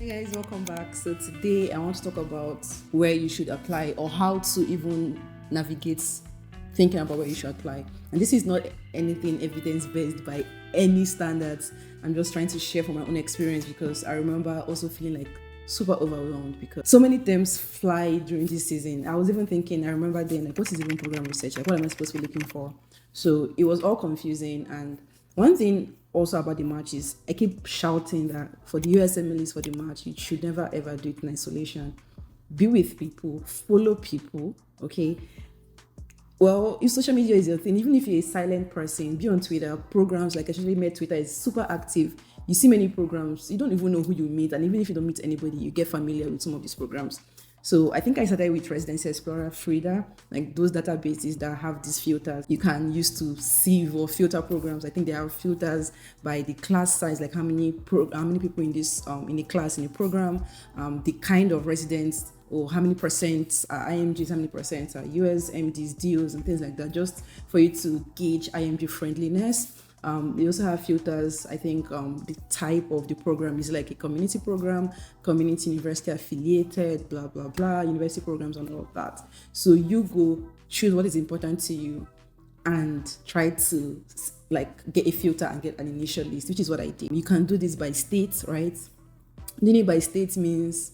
Guys, welcome back. So today I want to talk about where you should apply or how to even navigate thinking about where you should apply. And this is not anything evidence-based by any standards. I'm just trying to share from my own experience because I remember also feeling like super overwhelmed because so many terms fly during this season. I was even thinking, I remember then, like, what is even program research? Like, what am I supposed to be looking for? So it was all confusing. And one thing also about the match is I keep shouting that for the USMLEs for the match, you should never ever do it in isolation. Be with people, follow people, okay? Well, if social media is your thing, even if you're a silent person, be on Twitter. Programs like especially met Twitter is super active. You see many programs, you don't even know who you meet, and even if you don't meet anybody, you get familiar with some of these programs. So I think I started with Residency Explorer, Frida, like those databases that have these filters you can use to sieve or filter programs. I think there are filters by the class size, like how many people in this in a class in a program, the kind of residents, or how many percent are IMGs, how many percent are USMDs, DOs, and things like that, just for you to gauge IMG friendliness. They also have filters. I think the type of the program is like a community program, community university affiliated, blah, blah, blah, university programs and all of that. So you go choose what is important to you and try to like get a filter and get an initial list, which is what I did. You can do this by state, right? Doing it by state means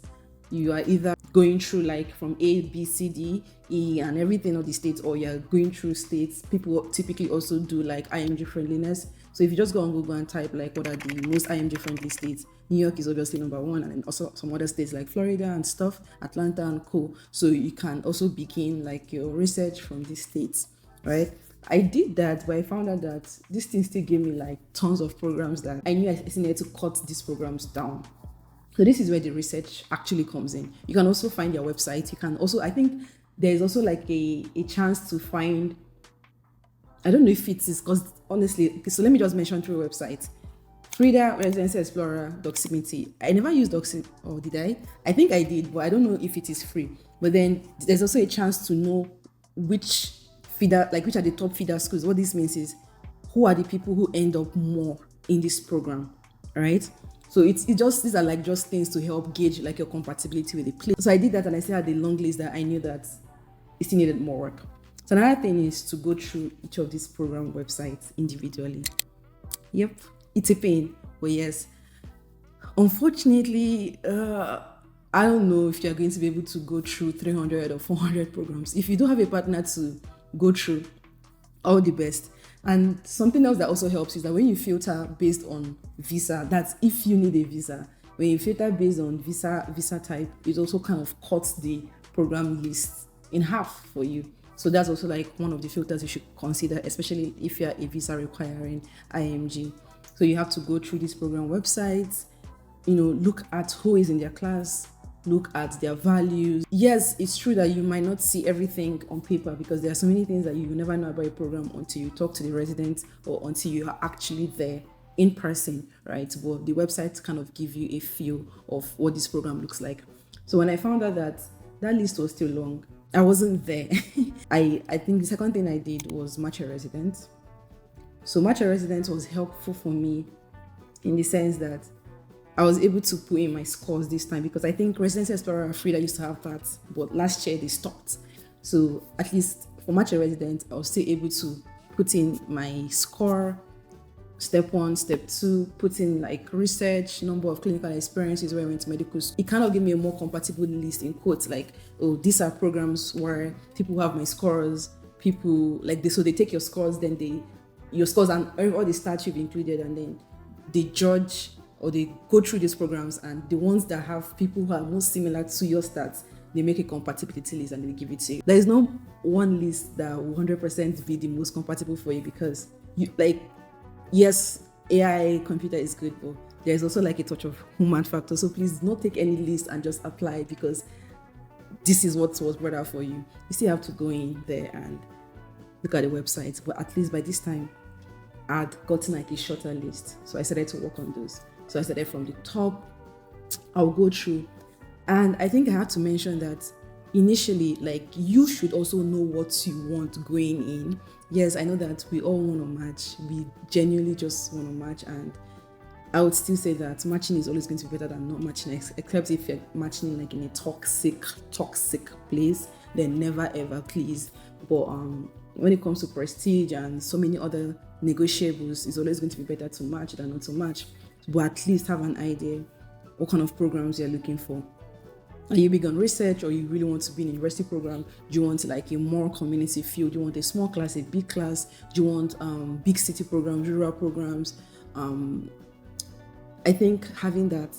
you are either going through like from A, B, C, D, E, and everything of the states, or you're going through states. People typically also do like IMG friendliness. So if you just go on Google and type like what are the most IMG friendly states, New York is obviously number one, and then also some other states like Florida and stuff, Atlanta and co. So you can also begin like your research from these states, right? I did that, but I found out that this thing still gave me like tons of programs that I knew I needed to cut these programs down. So this is where the research actually comes in. You can also find their website. You can also, I think there's also like a chance to find, I don't know if it is, because honestly, so let me just mention through a website. Frida, Residency Explorer, Doximity. I never used Doximity, or did I? I think I did, but I don't know if it is free. But then there's also a chance to know which feeder, like which are the top feeder schools. What this means is who are the people who end up more in this program, right? So it's just, these are like just things to help gauge like your compatibility with the place. So I did that and I still had the long list that I knew that it still needed more work. So another thing is to go through each of these program websites individually. Yep, it's a pain, but yes. Unfortunately, I don't know if you're going to be able to go through 300 or 400 programs. If you don't have a partner to go through, all the best. And something else that also helps is that when you filter based on visa, that's if you need a visa. When you filter based on visa type, it also kind of cuts the program list in half for you. So that's also like one of the filters you should consider, especially if you're a visa requiring IMG. So you have to go through these program websites, look at who is in their class, look at their values. Yes, it's true that you might not see everything on paper because there are so many things that you will never know about a program until you talk to the residents or until you are actually there in person, right? But the websites kind of give you a feel of what this program looks like. So when I found out that list was still long, I wasn't there. I think the second thing I did was Match a Resident. So Match a Resident was helpful for me in the sense that I was able to put in my scores this time because I think Residency Explorer and Frida used to have that, but last year they stopped. So at least for Match a Resident, I was still able to put in my score, step 1, step 2, put in like research, number of clinical experiences where I went to medical school. It kind of gave me a more compatible list in quotes, like, oh, these are programs where people who have my scores, people like this, so they take your scores, then your scores and all the stats you've included, and then they judge or they go through these programs, and the ones that have people who are most similar to your stats, they make a compatibility list and they give it to you. There is no one list that will 100% be the most compatible for you because you like, yes, AI computer is good, but there's also like a touch of human factor. So please don't take any list and just apply because this is what was brought out for you. You still have to go in there and look at the website. But at least by this time, I'd gotten like a shorter list. So I started to work on those. So I started from the top. I'll go through. And I think I had to mention that initially, like, you should also know what you want going in. Yes, I know that we all want to match. We genuinely just want to match. And I would still say that matching is always going to be better than not matching, except if you're matching like in a toxic place, then never ever, please. But when it comes to prestige and so many other negotiables, it's always going to be better to match than not to match. But at least have an idea what kind of programs you're looking for. Are you big on research, or you really want to be in a university program? Do you want like a more community field? Do you want a small class, a big class? Do you want big city programs, rural programs? I think having that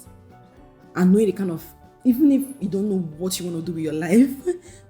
and knowing the kind of, even if you don't know what you want to do with your life,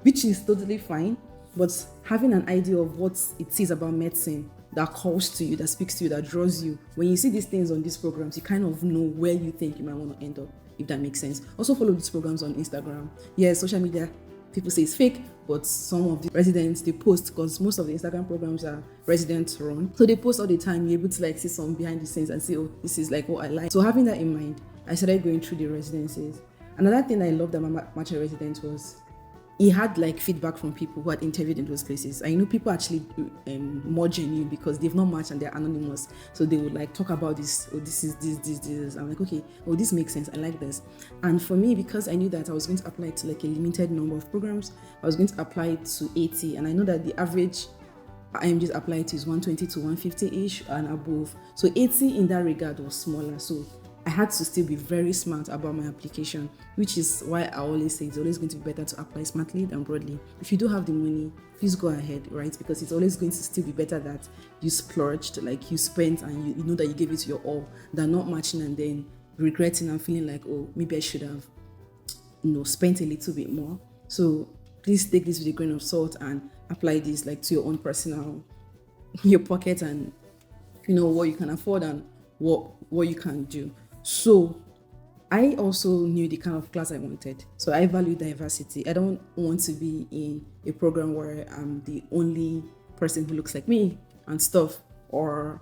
which is totally fine, but having an idea of what it is about medicine that calls to you, that speaks to you, that draws you. When you see these things on these programs, you kind of know where you think you might want to end up, if that makes sense. Also follow these programs on Instagram. Yes, social media, people say it's fake, but some of the residents, they post, because most of the Instagram programs are resident run. So they post all the time. You're able to like see some behind the scenes and say, oh, this is like what I like. So having that in mind, I started going through the residencies. Another thing I loved about Matcha Residence was he had like feedback from people who had interviewed in those places. I know people actually more genuine because they've not matched and they're anonymous. So they would like talk about this, oh, this is this. I'm like, okay, oh, this makes sense. I like this. And for me, because I knew that I was going to apply to like a limited number of programs, I was going to apply to 80. And I know that the average IMGs applied to is 120 to 150-ish and above. So 80 in that regard was smaller. So I had to still be very smart about my application, which is why I always say it's always going to be better to apply smartly than broadly. If you do have the money, please go ahead, right? Because it's always going to still be better that you splurged, like you spent and you know that you gave it your all, than not matching and then regretting and feeling like, oh, maybe I should have, spent a little bit more. So please take this with a grain of salt and apply this like to your own personal, your pocket, and what you can afford and what you can do. So I also knew the kind of class I wanted. So I value diversity. I don't want to be in a program where I'm the only person who looks like me and stuff. Or,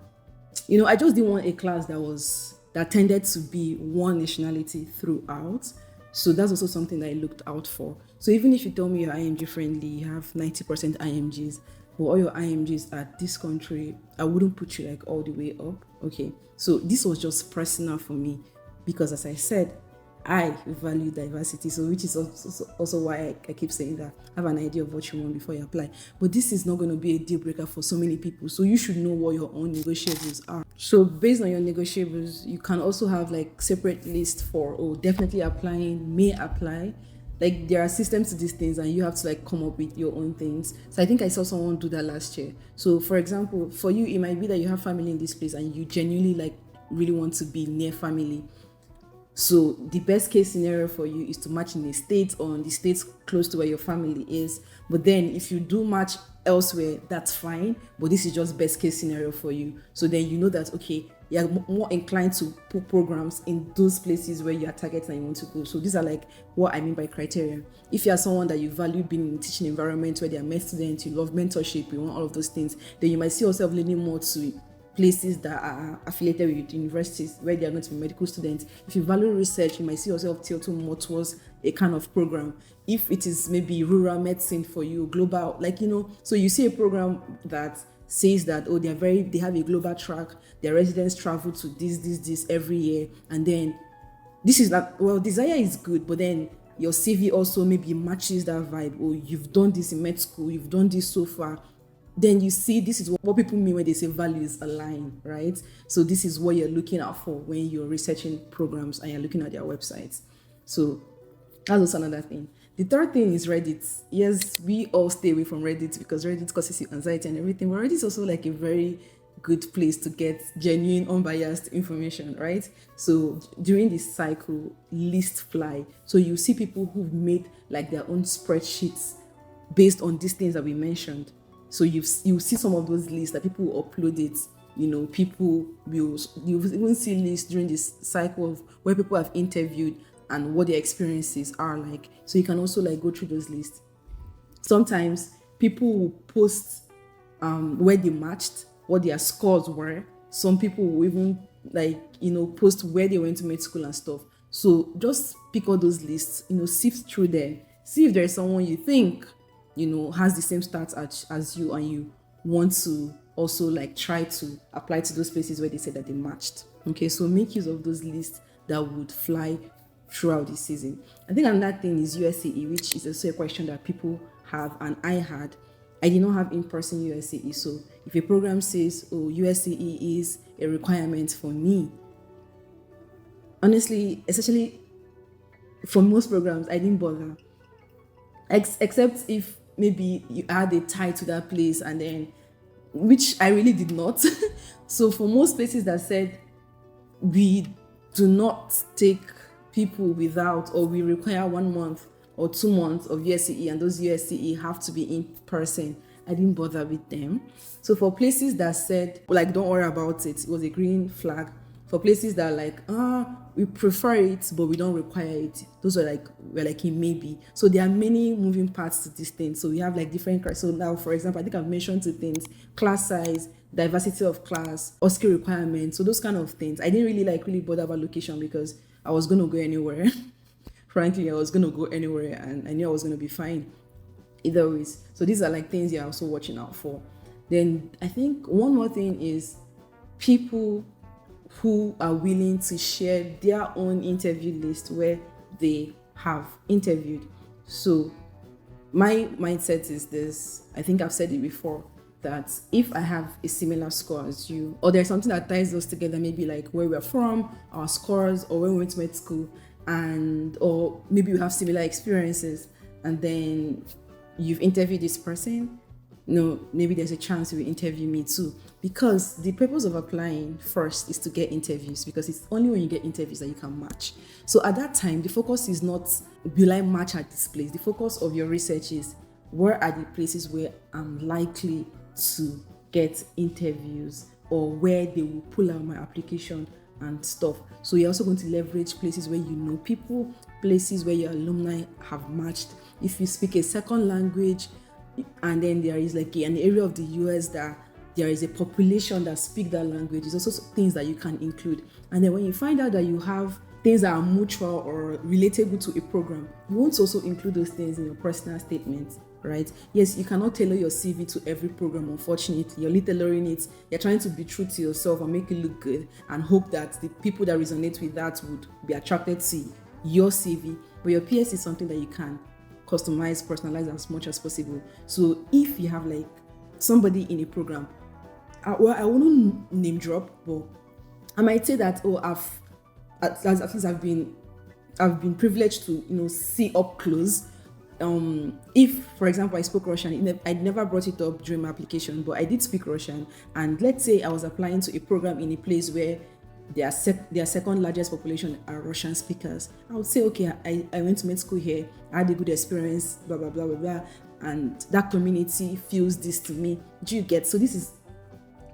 I just didn't want a class that tended to be one nationality throughout. So that's also something that I looked out for. So even if you tell me you're IMG friendly, you have 90% IMGs, but all your IMGs are this country, I wouldn't put you like all the way up. Okay. So this was just personal for me because, as I said, I value diversity. So which is also why I keep saying that. Have an idea of what you want before you apply. But this is not going to be a deal breaker for so many people. So you should know what your own negotiables are. So based on your negotiables, you can also have like separate lists for, definitely applying, may apply. Like there are systems to these things and you have to like come up with your own things. So I think I saw someone do that last year. So for example, for you, it might be that you have family in this place and you genuinely like really want to be near family. So the best case scenario for you is to match in a state or in the states close to where your family is. But then if you do match elsewhere, that's fine. But this is just best case scenario for you. So then you know that, okay, you're more inclined to put programs in those places where you are targeting and you want to go. So these are like what I mean by criteria. If you are someone that you value being in a teaching environment where there are med students, you love mentorship, you want all of those things, then you might see yourself leaning more to places that are affiliated with universities where they are going to be medical students. If you value research, you might see yourself tilting more towards a kind of program. If it is maybe rural medicine for you, global, so you see a program that says that, they have a global track, their residents travel to this every year, and then this is not, desire is good, but then your CV also maybe matches that vibe. You've done this in med school, you've done this so far. Then you see this is what people mean when they say values align, right? So this is what you're looking out for when you're researching programs and you're looking at their websites. So that's also another thing. The third thing is Reddit. Yes, we all stay away from Reddit because Reddit causes you anxiety and everything, but Reddit is also like a very good place to get genuine, unbiased information, right? So during this cycle, list fly. So you see people who've made like their own spreadsheets based on these things that we mentioned. So you see some of those lists that people will upload it. People will, you even see lists during this cycle of where people have interviewed and what their experiences are like. So you can also like go through those lists. Sometimes people will post where they matched, what their scores were. Some people will even post where they went to med school and stuff. So just pick all those lists, sift through them, see if there's someone you think has the same stats as you and you want to also like try to apply to those places where they said that they matched. Okay, so make use of those lists that would fly throughout the season. I think another thing is USCE, which is also a question that people have, and I had. I did not have in-person USCE, so if a program says, "Oh, USCE is a requirement for me," honestly, especially for most programs, I didn't bother. Except if maybe you add a tie to that place, and then, which I really did not. So for most places that said we do not take people without, or we require 1 month or 2 months of USCE, and those USCE have to be in person, I didn't bother with them. So for places that said, like, don't worry about it, it was a green flag. For places that are like, we prefer it, but we don't require it, those we're like a maybe. So there are many moving parts to this thing. So we have like different. So now, for example, I think I've mentioned two things: class size, diversity of class, or skill requirements. So those kind of things. I didn't really bother about location because I was gonna go anywhere. Frankly, I was gonna go anywhere, and I knew I was gonna be fine either ways. So these are like things you're also watching out for. Then I think one more thing is people who are willing to share their own interview list where they have interviewed. So my mindset is this: I think I've said it before, that if I have a similar score as you, or there's something that ties us together, maybe like where we're from, our scores, or when we went to med school, and or maybe we have similar experiences, and then you've interviewed this person, no, maybe there's a chance you will interview me too. Because the purpose of applying first is to get interviews, because it's only when you get interviews that you can match. So at that time, the focus is not, will I match at this place? The focus of your research is, where are the places where I'm likely to get interviews, or where they will pull out my application and stuff. So you're also going to leverage places where you know people, places where your alumni have matched. If you speak a second language, and then there is like an area of the US that there is a population that speak that language, there's also things that you can include. And then when you find out that you have things that are mutual or relatable to a program, you want to also include those things in your personal statement, right? Yes, you cannot tailor your CV to every program, unfortunately. You're only tailoring it, you're trying to be true to yourself and make it look good, and hope that the people that resonate with that would be attracted to your CV. But your PS is something that you can customize, personalize as much as possible. So if you have like somebody in a program, well, I wouldn't name drop, but I might say that, oh, at least I've been privileged to see up close. If, for example, I spoke Russian, I never brought it up during my application, but I did speak Russian. And let's say I was applying to a program in a place where their second largest population are Russian speakers, I would say, okay, I went to med school here, I had a good experience, blah, blah, blah, blah, blah, and that community feels this to me. Do you get? So this is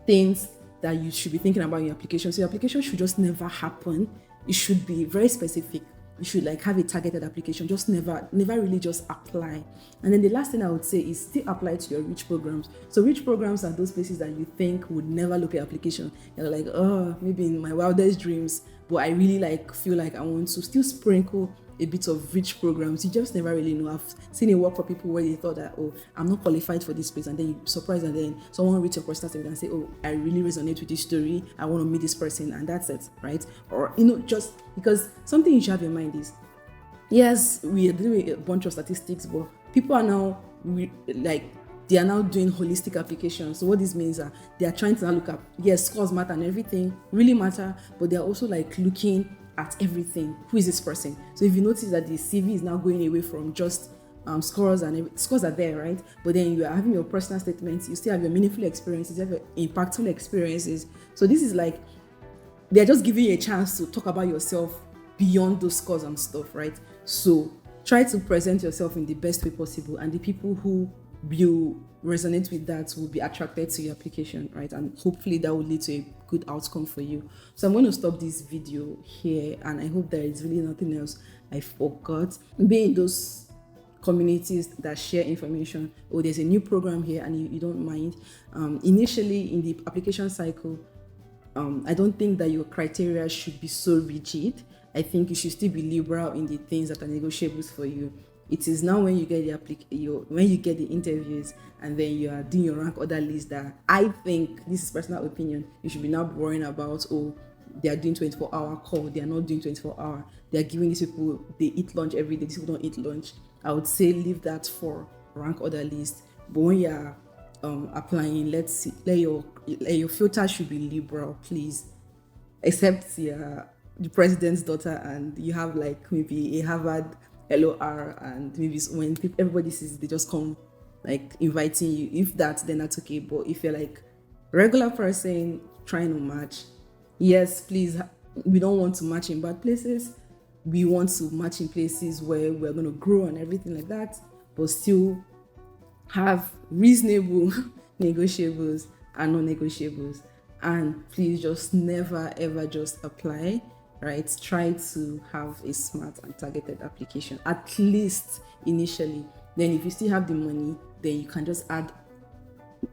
things that you should be thinking about in your application. So your application should just never happen. It should be very specific. You should like have a targeted application. Just never really just apply. And then the last thing I would say is still apply to your rich programs. So rich programs are those places that you think would never look at application. You're like, oh, maybe in my wildest dreams, but I really feel like I want to still sprinkle a bit of rich programs. You just never really know. I've seen it work for people where they thought that, oh, I'm not qualified for this place, and then you're surprised, and then someone reads your personal statement and say, oh, I really resonate with this story, I want to meet this person, and that's it, right? Or just because something you should have in mind is, yes, we are doing a bunch of statistics, but people are now they are now doing holistic applications. So what this means is they are trying to now look at, yes, scores matter and everything really matter, but they're also like looking at everything. Who is this person? So if you notice that the CV is now going away from just scores, and scores are there, right? But then you are having your personal statements, you still have your meaningful experiences, you have your impactful experiences. So this is like, they're just giving you a chance to talk about yourself beyond those scores and stuff, right? So try to present yourself in the best way possible, and the people who will resonate with that will be attracted to your application, right? And hopefully that will lead to a good outcome for you. So I'm going to stop this video here, and I hope there is really nothing else I forgot. Be in those communities that share information. Oh, there's a new program here, and you don't mind. Initially in the application cycle, I don't think that your criteria should be so rigid. I think you should still be liberal in the things that are negotiables for you. It is now when you get the interviews, and then you are doing your rank order list, that I think, this is personal opinion, you should be now worrying about, oh, they are doing 24-hour call, they are not doing 24-hour, they are giving these people, they eat lunch every day, these people don't eat lunch. I would say leave that for rank order list. But when you're applying, let's see, let your filter should be liberal, please. Except you're the president's daughter and you have like maybe a Harvard LOR, and maybe when everybody sees it, they just come like inviting you. If that, then that's okay. But if you're like regular person trying to match, yes, please. We don't want to match in bad places. We want to match in places where we're going to grow and everything like that, but still have reasonable negotiables and non-negotiables. And please just never ever just apply, right? Try to have a smart and targeted application, at least initially. Then if you still have the money, then you can just add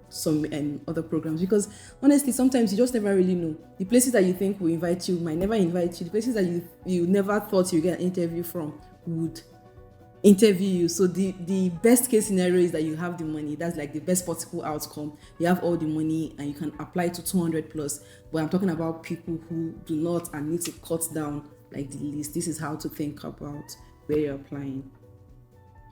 some other programs, because honestly sometimes you just never really know. The places that you think will invite you might never invite you. The places that you never thought you get an interview from would interview you. So the best case scenario is that you have the money. That's like the best possible outcome. You have all the money and you can apply to 200 plus. But I'm talking about people who do not and need to cut down like the list. This is how to think about where you're applying.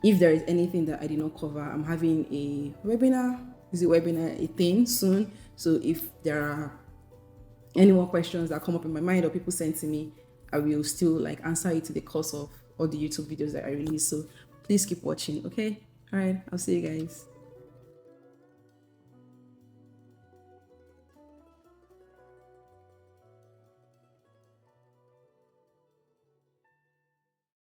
If there is anything that I did not cover, I'm having a webinar. Is a webinar a thing soon? So if there are any more questions that come up in my mind or people send to me, I will still like answer it to the course of all the YouTube videos that I release. So please keep watching. Okay. All right. I'll see you guys.